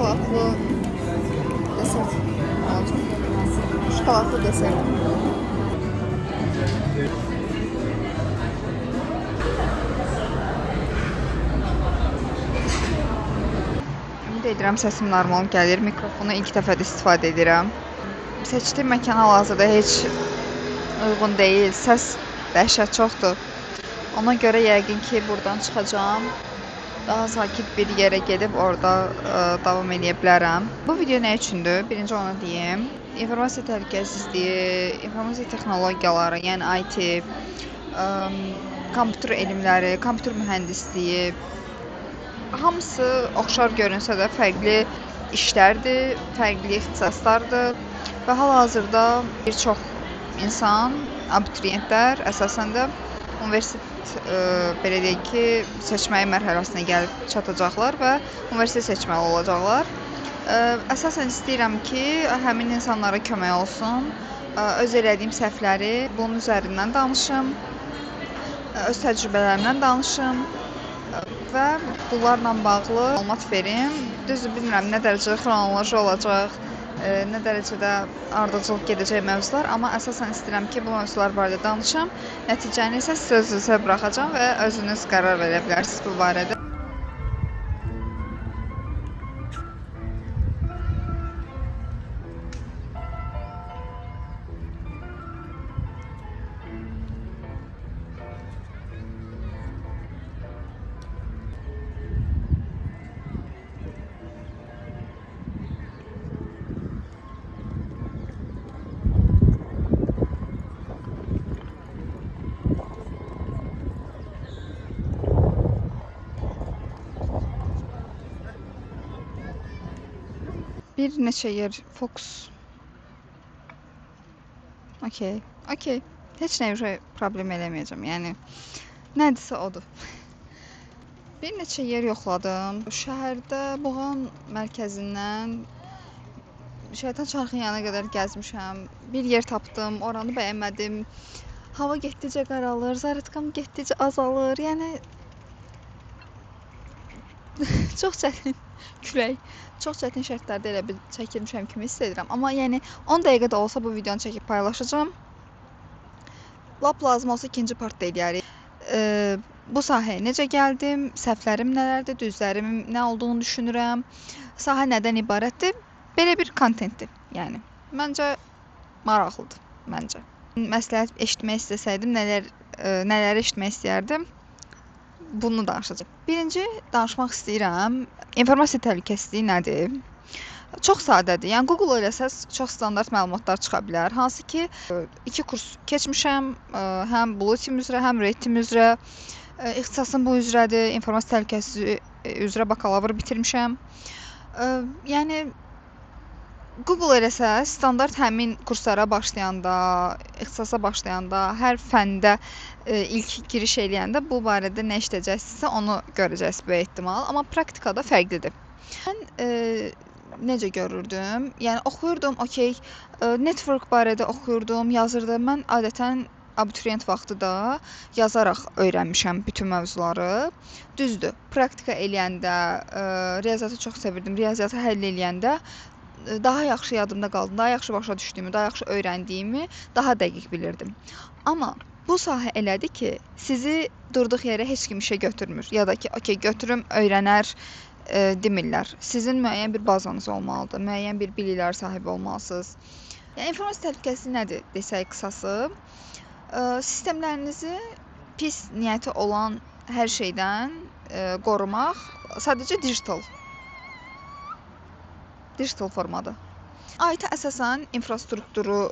şokoladlı desert alacağım. Şokoladlı desert. Ümid edirəm səsim normal gəlir. Mikrofonu ilk dəfə də istifadə edirəm. Seçdiyim məkan hal-hazırda heç uyğun deyil. Səs dəhşət çoxdur. Ona görə yəqin ki, buradan çıxacağam. Daha sakit bir yerə gedib orada davam edə bilərəm. Bu video nə üçündür? Birinci onu deyim. İnformasiya təhlükəsizliyi, informasiya texnologiyaları, yəni IT, kompüter elmləri, kompüter mühəndisliyi hamısı oxşar görünsə də fərqli işlərdir, fərqli ixtisaslardır və hal-hazırda bir çox insan, abituriyentlər əsasən də universitet belə deyək ki, seçməyi mərhələsinə gəlib çatacaqlar və universitet seçməli olacaqlar. Əsasən istəyirəm ki, həmin insanlara kömək olsun, öz elədiyim səhvləri bunun üzərindən danışım, öz təcrübələrimdən danışım və bunlarla bağlı məlumat verim. Düzdür, bilmirəm nə dərəcədə xronoloji olacaq, nə dərəcədə ardıcıl gedəcək mövzular, amma əsasən istəyirəm ki, bu mövzular barədə danışım. Nəticəni isə sözünüzə buraxacağam və özünüz qərar verə bilərsiniz bu barədə. Bir neçə yer fokus. Okey. Heç nə problem eləməyəcəm. Yəni nədirsə odur. Bir neçə yer yoxladım. Şəhərdə Buğan mərkəzindən Şeytan Çarxın yanına qədər gəzmişəm. Bir yer tapdım, oranı bəyənmədim. Hava getdikcə qaralır, zaratkam getdikcə azalır. Yəni çox çətin külək. Çox çətin şərtlərdə elə bir çəkilmişəm kimi hiss edirəm. Amma yəni 10 dəqiqə də olsa bu videonu çəkib paylaşacağam. Lap lazım olsa ikinci partda eləyərik. Bu sahəyə necə gəldim, səhvlərim nələrdir, düzlərimin nə olduğunu düşünürəm. Sahə nədən ibarətdir? Belə bir kontentdir. Yəni məncə maraqlıdır, məncə. Məsləhət eşitmək istəsəydim nələri eşitmək istəyərdim? Bunu danışacağım. Birinci danışmaq istəyirəm. İnformasiya təhlükəsizliyi nədir? Çox sadədir. Yəni Google eləsəz çox standart məlumatlar çıxa bilər. Hansı ki 2 kurs keçmişəm, həm Bluetooth üzrə, həm Red üzrə. İxtisasım bu üzrədir. İnformasiya təhlükəsizliyi üzrə bakalavr bitirmişəm. Yəni Google eləsəz standart həmin kurslara başlayanda, ixtisasa başlayanda, hər fəndə ilk giriş eləyəndə bu barədə nə işləyəcəksinizsə onu görəcəksiniz böyük ehtimal. Amma praktikada fərqlidir. Mən necə görürdüm? Yəni oxuyurdum, okey, network barədə oxuyurdum, yazırdım. Mən adətən abituriyent vaxtı da yazaraq öyrənmişəm bütün mövzuları. Düzdür, praktika eləyəndə riyaziyyatı çox sevirdim. Riyaziyyatı həll eləyəndə daha yaxşı yadımda qaldı, daha yaxşı başa düşdüyümü, daha yaxşı öyrəndiyimi daha dəqiq bilirdim. Amma bu sahə elədir ki, sizi durduq yerə heç kim işə götürmür. Ya da ki, okey, götürüm, öyrənər demirlər. Sizin müəyyən bir bazanız olmalıdır, müəyyən bir biliklər sahibi olmalısınız. Yəni informasiya təhlükəsizliyi nədir desək qısası? Sistemlərinizi pis niyyəti olan hər şeydən qorumaq sadəcə digital formada. IT əsasən infrastrukturu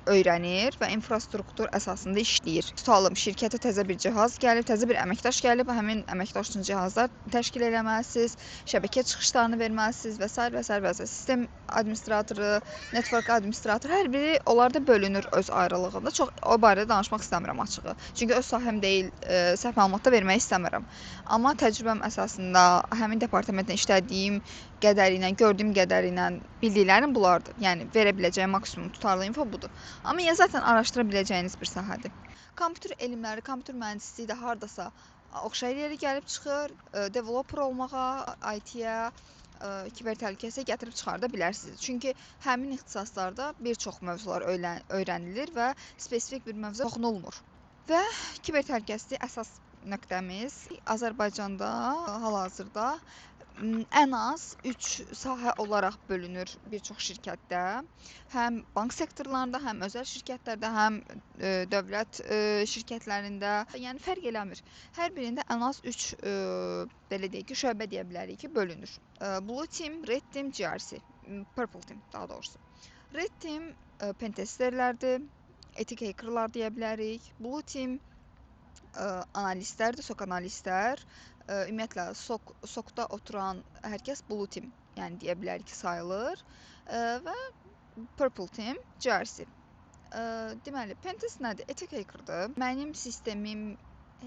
öyrənir və infrastruktur əsasında işləyir. Tutalım, şirkətə təzə bir cihaz gəlib, təzə bir əməkdaş gəlib, həmin əməkdaş üçün cihazlar təşkil eləməlisiniz, şəbəkə çıxışlarını verməlisiniz və s. və s. Sistem administratoru, network administratoru hər biri onlarda bölünür öz ayrılığında. Çox o barədə danışmaq istəmirəm açığı. Çünki öz sahəm deyil, səhv məlumat da vermək istəmirəm. Amma təcrübəm əsasında həmin departamentdə işlədiyim qədərilə, gördüyüm qədərilə bildiklərim bunlardır. Yəni verə biləcəyim maksimum tutarlı info budur. Amma zaten araşdıra biləcəyiniz bir sahədir. Kompüter elmləri, kompüter mühəndisliyi də hardasa oxşar yerə gəlib çıxır. Developer olmağa, IT-yə, kiber təhlükəsizliyə gətirib çıxarda bilərsiniz. Çünki həmin ixtisaslarda bir çox mövzular öyrənilir və spesifik bir mövzuya toxunulmur. Və kiber təhlükəsizlik əsas nöqtəmiz Azərbaycanda hal-hazırda ən az 3 sahə olaraq bölünür bir çox şirkətdə. Həm bank sektorlarında, həm özəl şirkətlərdə, həm dövlət şirkətlərində. Yəni fərq eləmir. Hər birində ən az 3 belə deyək ki, şöbə deyə bilərik ki, bölünür. Blue Team, Red Team, GRC, Purple Team daha doğrusu. Red Team pentesterlərdir, etik hackerlar deyə bilərik. Blue Team analistlərdir, SOC analistlər. Ümumiyyətlə SOC-da oturan hər kəs Blue Team, yəni deyə bilərik ki, sayılır. Və Purple Team, GRC. Deməli, pentest nədir? Etik hackerdır. Mənim sistemim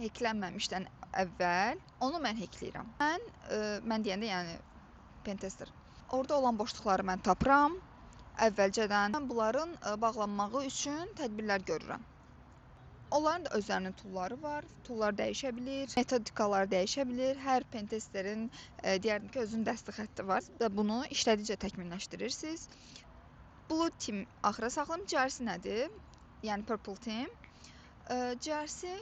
hacklənməmişdən əvvəl onu mən hackləyirəm. Mən deyəndə yəni pentester. Orada olan boşluqları mən tapıram. Əvvəlcədən mən bunların bağlanmağı üçün tədbirlər görürəm. Onların da özlərinin toolları var. Toollar dəyişə bilir, metodikalar dəyişə bilir. Hər pentesterin deyərdim ki, özünün dəstək xətti var və bunu işlədikcə təkmilləşdirirsiniz. Blue Team axıra saxlayım. GRC nədir? Yəni Purple Team. GRC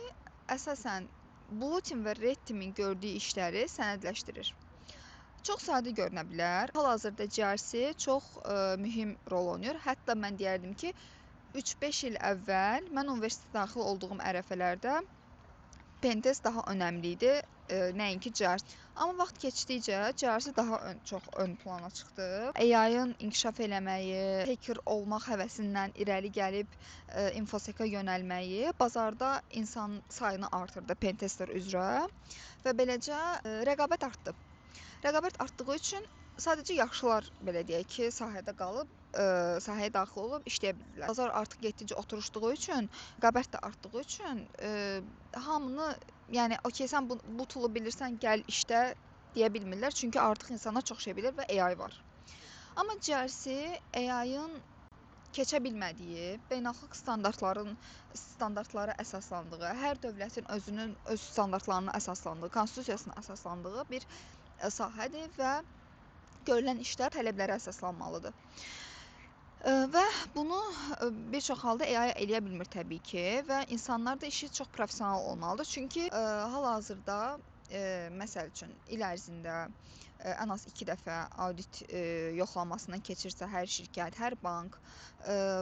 əsasən Blue Team və Red Team'in gördüyü işləri sənədləşdirir. Çox sadə görünə bilər. Hal-hazırda GRC çox mühüm rol oynayır. Hətta mən deyərdim ki, 3-5 il əvvəl mən universitetə daxil olduğum ərəfələrdə pentest daha önəmli idi, nəinki GRC. Amma vaxt keçdikcə GRC daha çox ön plana çıxdı. AI-ın inkişaf eləməyi, hacker olmaq həvəsindən irəli gəlib infoseka yönəlməyi bazarda insan sayını artırdı pentester üzrə və beləcə rəqabət artdı. Rəqabət artdığı üçün sadəcə yaxşılar belə deyək ki, sahədə qalıb sahəyə daxil olub işləyə bilirlər. Bazar artıq getdikcə oturuşduğu üçün, rəqabət də artdığı üçün hamını, yəni okey sən bu toolu bilirsən, gəl işlə deyə bilmirlər. Çünki artıq insanlar çox şey bilir və AI var. Amma GRC AI-ın keçə bilmədiyi, beynəlxalq standartlara əsaslandığı, hər dövlətin öz standartlarına əsaslandığı, konstitusiyasına əsaslandığı bir sahədir və görülən işlər tələblərə əsaslanmalıdır. Və bunu bir çox halda AI eləyə bilmir təbii ki və insanlar da işi çox professional olmalıdır. Çünki hal-hazırda məsəl üçün il ərzində ən az 2 dəfə audit yoxlamasından keçirsə hər şirkət, hər bank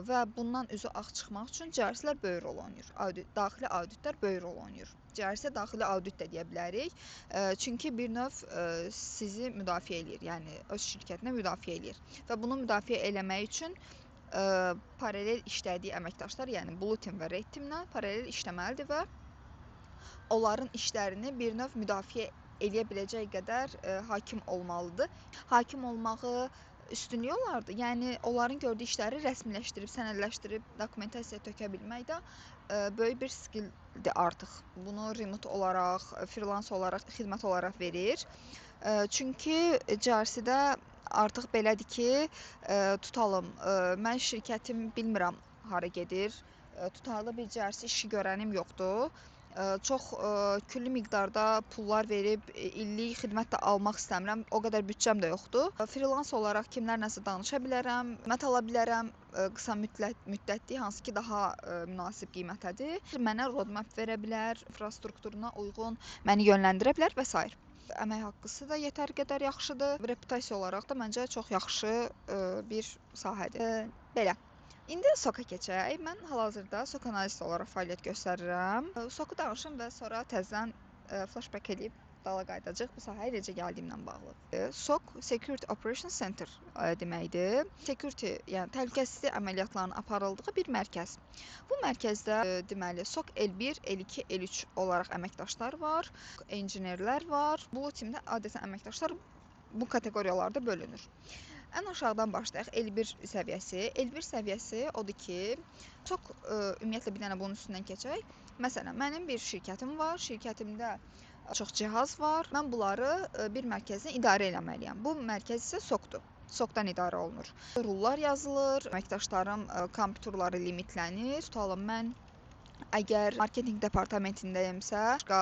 və bundan üzü ağ çıxmaq üçün GRC-lər böyük rol oynayır. Daxili auditlər böyük rol oynayır. GRC daxili audit də deyə bilərik. Çünki bir növ sizi müdafiə eləyir, yəni öz şirkətinə müdafiə eləyir. Və bunu müdafiə eləmək üçün paralel işlədiyi əməkdaşlar, yəni Blue Team və Red Team-lə paralel işləməlidir və onların işlərini bir növ müdafiə eləyə biləcək qədər hakim olmalıdır. Hakim olmağı üstünlük olardı. Yəni onların gördüyü işləri rəsmiləşdirib, sənədləşdirib, dokumentasiyaya tökə bilmək də böyük bir skilldir artıq. Bunu remote olaraq, freelance olaraq, xidmət olaraq verir. Çünki GRC-də artıq belədir ki, tutalım, mən şirkətim bilmirəm hara gedir. Tutarlı bir GRC işi görənim yoxdur. Çox küllü miqdarda pullar verib illik xidmət də almaq istəmirəm. O qədər büdcəm də yoxdur. Freelance olaraq kimlərləsə danışa bilərəm, xidmət ala bilərəm qısa müddətli, hansı ki daha münasib qiymətədir. Mənə roadmap verə bilər, infrastrukturuna uyğun məni yönləndirə bilər və s. Əmək haqqısı da yetər qədər yaxşıdır. Reputasiya olaraq da məncə çox yaxşı bir sahədir. Belə. İndi SOC-a keçək. Mən hal-hazırda SOC analist olaraq fəaliyyət göstərirəm. SOC-u danışım və sonra təzədən flashback edib dala qayıdacaq bu sahəyə necə gəldiyimlə bağlı. SOC, Security Operations Center deməkdir. Security, yəni təhlükəsizlik əməliyyatlarının aparıldığı bir mərkəz. Bu mərkəzdə deməli SOC L1, L2, L3 olaraq əməkdaşlar var, engineerlər var. Blue Team-də adətən əməkdaşlar bu kateqoriyalarda bölünür. Ən aşağıdan başlayaq. L1 səviyyəsi. L1 səviyyəsi odur ki, çox ümumiyyətlə bir dənə bunun üstündən keçək. Məsələn, mənim bir şirkətim var. Şirkətimdə çox cihaz var. Mən bunları bir mərkəzdən idarə eləməliyəm. Bu mərkəz isə SOC-dur. SOC-dan idarə olunur. Rullar yazılır, əməkdaşlarım kompüterləri limitlənir. Tutalım mən Əgər marketinq departamentindəyimsə, başqa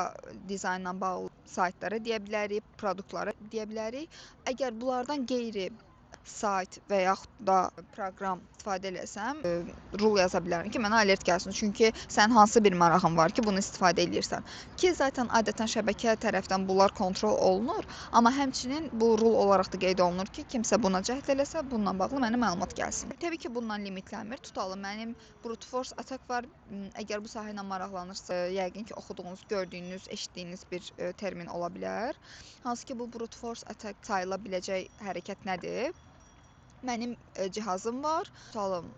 dizaynla bağlı saytları deyə bilərik, produktları deyə bilərik. Əgər bunlardan qeyri sayt və yaxud da proqram istifadə eləsəm, rul yaza bilərəm ki, mənə alert gəlsin. Çünki sənin hansı bir marağın var ki, bunu istifadə edirsən. Ki, zaten adətən şəbəkə tərəfdən bunlar kontrol olunur, amma həmçinin bu rul olaraq da qeyd olunur ki, kimsə buna cəhd eləsə, bununla bağlı mənə məlumat gəlsin. Təbii ki, bundan limitlənmir. Tutalım, mənim brute force attack var. Əgər bu sahə ilə maraqlanırsa, yəqin ki, oxuduğunuz, gördüyünüz, eşitdiyiniz bir termin ola bilər. Hansı ki, bu brute force attack sayıla biləcək hərəkət nədir? Mənim cihazım var. Tutalım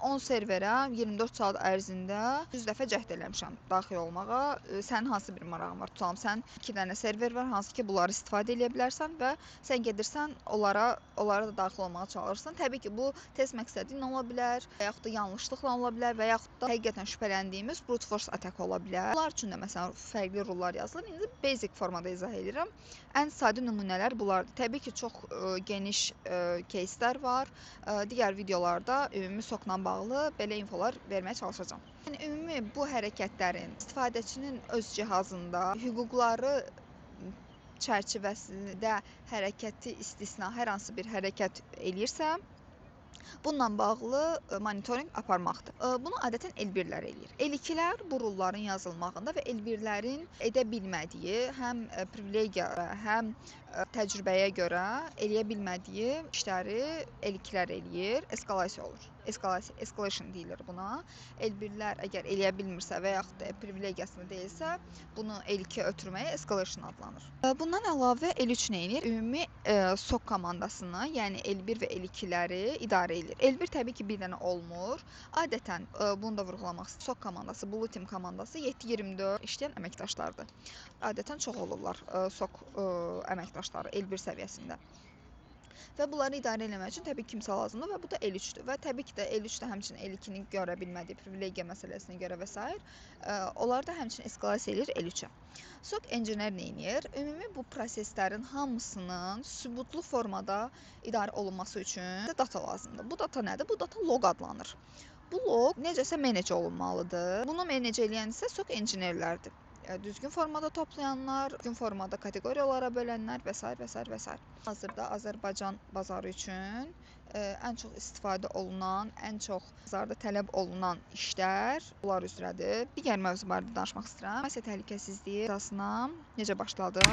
10 serverə 24 saat ərzində 100 dəfə cəhd eləmişəm daxil olmağa. Sənin hansı bir marağın var? Tutalım sən 2 dənə server var, hansı ki, bunları istifadə edə bilərsən və sən gedirsən onlara da daxil olmağa çalışırsan. Təbii ki, bu test məqsədi ilə ola bilər, və yaxud da yanlışlıqla ola bilər və yaxud da həqiqətən şübhələndiyimiz brute force attack ola bilər. Bunlar üçün də məsələn fərqli rullar yazılır. İndi basic formada izah edirəm. Ən sadə nümunələr bunlardır. Təbii ki, çox geniş кейslər var. Digər videolarda ümumi SOC-la bağlı belə infolar verməyə çalışacağam. Yəni ümumi bu hərəkətlərin istifadəçinin öz cihazında hüquqları çərçivəsində hərəkəti istisna hər hansı bir hərəkət eləyirsə, bununla bağlı monitorinq aparmaqdır. Bunu adətən L1-lər eləyir. L2-lər bu rulların yazılmağında və L1-lərin edə bilmədiyi həm privilegiya, həm təcrübəyə görə eləyə bilmədiyi işləri L2-lər eləyir. Eskalasiya olur. Escalation deyilir buna. L1-lər əgər eləyə bilmirsə və yaxud da privilegiyasını deyilsə, bunu L2-yə ötürməyə escalation adlanır. Bundan əlavə L3 nə edir? Ümumi SOC komandasını, yəni L1 və L2-ləri idarə edir. L1 təbii ki, bir dənə olmur. Adətən bunu da vurğulamaq istəyirəm. SOC komandası, Blue Team komandası 7/24 işləyən əməkdaşlardır. Adətən çox olurlar SOC əməkdaşları L1 səviyyəsində. Və bunları idarə etmək üçün təbii ki, kimsə lazımdır və bu da L3-dür. Və təbii ki də L3 də həmçinin L2-nin görə bilmədiyi privilegiya məsələsinə görə və s. Onlar da həmçinin eskalasiya edir L3-ə. SOC engineer nə edir? Ümumi bu proseslərin hamısının sübutlu formada idarə olunması üçün data lazımdır. Bu data nədir? Bu data log adlanır. Bu log necəsə menecə olunmalıdır. Bunu menecə eləyən isə SOC engineerlərdir. Düzgün formada toplayanlar, düzgün formada kateqoriyalara bölənlər və s. və s. və s. Hazırda Azərbaycan bazarı üçün ən çox istifadə olunan, ən çox bazarda tələb olunan işlər bunlar üzrədir. Digər mövzu barədə danışmaq istəyirəm. İnformasiya təhlükəsizliyi əsasına necə başladım?